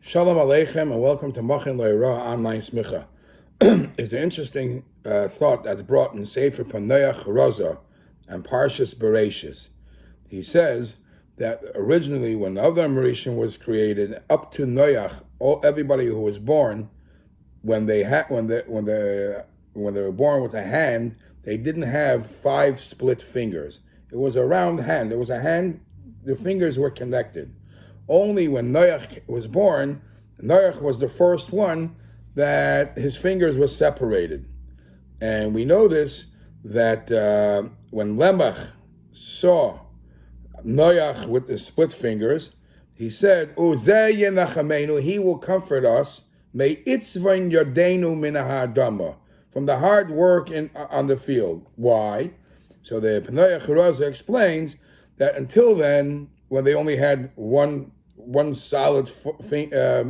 Shalom Aleichem and welcome to Machin Le'ira online smicha. It's an interesting thought that's brought in Sefer Panoach Raza and Parshas Bereshis. He says that originally when the Adam Rishon was created, up to Noach, everybody who was born, when they were born with a hand, they didn't have 5 split fingers. It was a round hand. It was a hand, the fingers were connected. Only when Noach was born, Noach was the first one that his fingers were separated. And we know this, that when Lemach saw Noach with the split fingers, he said, Uzeh yenachamenu, he will comfort us, may itzvain yodenu min ha'adama, from the hard work on the field. Why? So the Panoach Raza explains that until then, when they only had one solid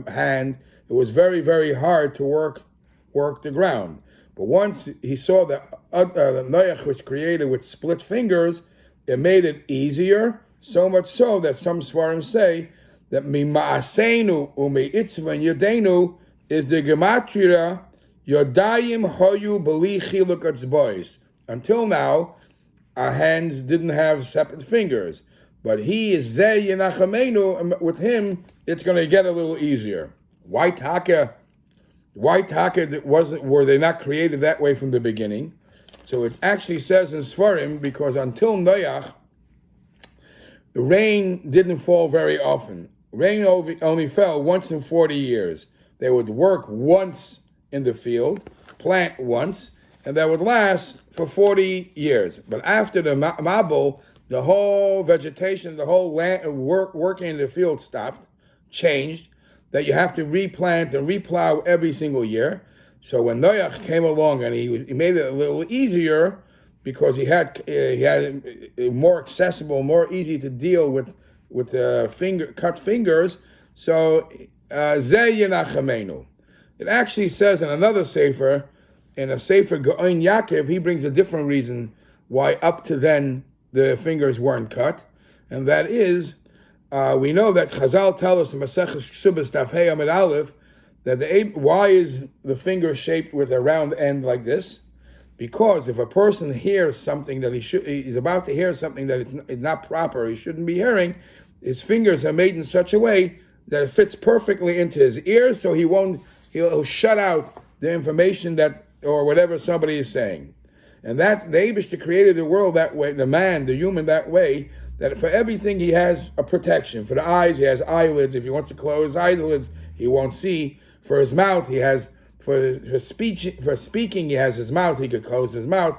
hand, it was very, very hard to work the ground. But once he saw that Noach was created with split fingers, it made it easier, so much so that some Svarim say that Mima'asenu u'me'itzvan yodenu is the gematria Yodayim hoyu b'li chiluk atzbois. Until now, our hands didn't have separate fingers. But he is Zeh Yenachamenu, and with him, it's going to get a little easier. Why taka were they not created that way from the beginning? So it actually says in Svarim, because until Noach, the rain didn't fall very often. Rain only fell once in 40 years. They would work once in the field, plant once, and that would last for 40 years. But after the Mabul, the whole vegetation, the whole land working in the field stopped, changed, that you have to replant and replow every single year. So when Noach came along and he made it a little easier, because he had more accessible, more easy to deal with cut fingers. So Zeh Yenachamenu. It actually says in another sefer, in a sefer Gaon Yaakov, he brings a different reason why up to then the fingers weren't cut, and that is, we know that Chazal tell us in Maseches Ksubas Daf Hey Amud Aleph that why is the finger shaped with a round end like this? Because if a person hears something that he's about to hear something that is not proper, he shouldn't be hearing, his fingers are made in such a way that it fits perfectly into his ears, so he'll shut out the information that or whatever somebody is saying. And that the Eibishter created the world that way, the man, the human that way, that for everything he has a protection. For the eyes, he has eyelids. If he wants to close his eyelids, he won't see. For his mouth, he has, for speaking, he has his mouth, he could close his mouth.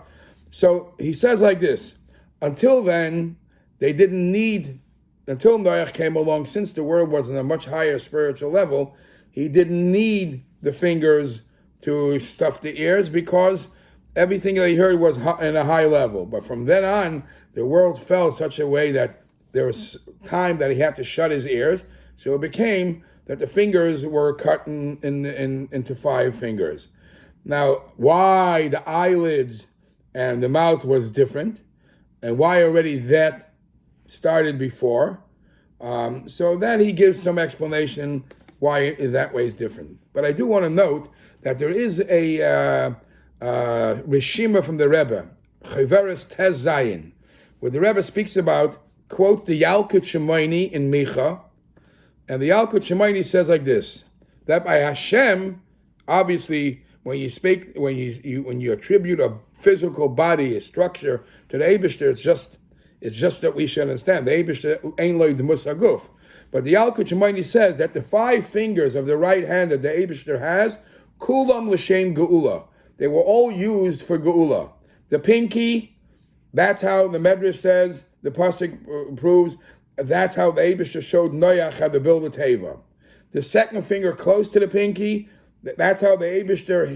So he says like this, until then, they didn't need, until Noach came along, since the world was on a much higher spiritual level, he didn't need the fingers to stuff the ears, because everything that he heard was in a high level. But from then on, the world fell such a way that there was time that he had to shut his ears. So it became that the fingers were cut into 5 fingers. Now, why the eyelids and the mouth was different, and why already that started before, so that he gives some explanation why that way is different. But I do want to note that there is a Rishima from the Rebbe, Chaveres Tez Zayin, where the Rebbe speaks about, quotes the Yalkut Shemaini in Micha, and the Yalkut Shemaini says like this, that by Hashem, obviously, when you attribute a physical body, a structure to the Eibishter, it's just that we should understand the Eibishter ein lo d'mus aguf. But the Yalkut Shemaini says that the 5 fingers of the right hand that the Eibishter has, kulam l'shem geula. They were all used for geula. The pinky, that's how the Medrash says, the pasuk proves, that's how the Eibishter showed Noach how to build a teva. The second finger close to the pinky, that's how the Eibishter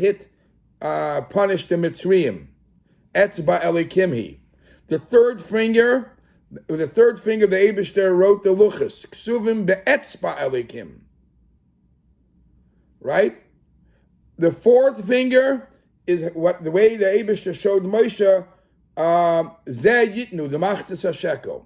punished the Mitzrayim. Etzba Elikimhi. The third finger, the Eibishter wrote the luchas. Ksuvim be'etzba Elikim. Right? The fourth finger is the way the Eibishter showed Moshe, Zeh Yitnu, the Machzis HaShekel.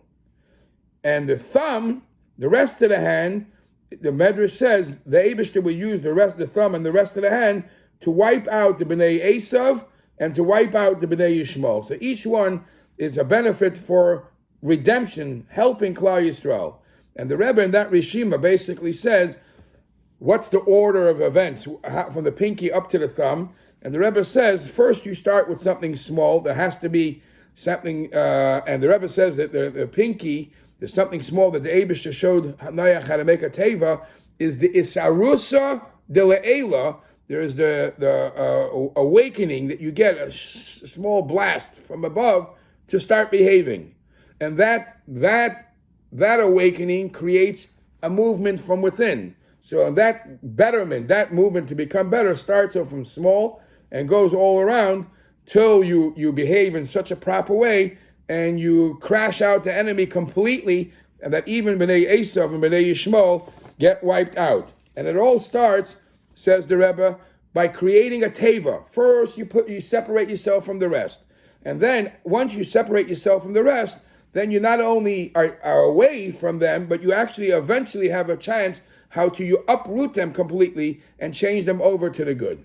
And the thumb, the rest of the hand, the Medrash says the Eibishter will use the rest of the thumb and the rest of the hand to wipe out the Bnei Esav and to wipe out the Bnei Yishmael. So each one is a benefit for redemption, helping Klal Yisrael. And the Rebbe in that Rishima basically says, what's the order of events from the pinky up to the thumb? And the Rebbe says, first you start with something small. There has to be something, and the Rebbe says that the pinky, there's something small that the Eibishter showed Noach how to make a teva, is the Isarusa de Le'ela. There is the awakening that you get, a small blast from above to start behaving. And that awakening creates a movement from within. So that betterment, that movement to become better starts off from small and goes all around till you behave in such a proper way and you crash out the enemy completely, and that even Bnei Esav and Bnei Yishmael get wiped out. And it all starts, says the Rebbe, by creating a teva. First, you separate yourself from the rest. And then, once you separate yourself from the rest, then you not only are away from them, but you actually eventually have a chance how to you uproot them completely and change them over to the good.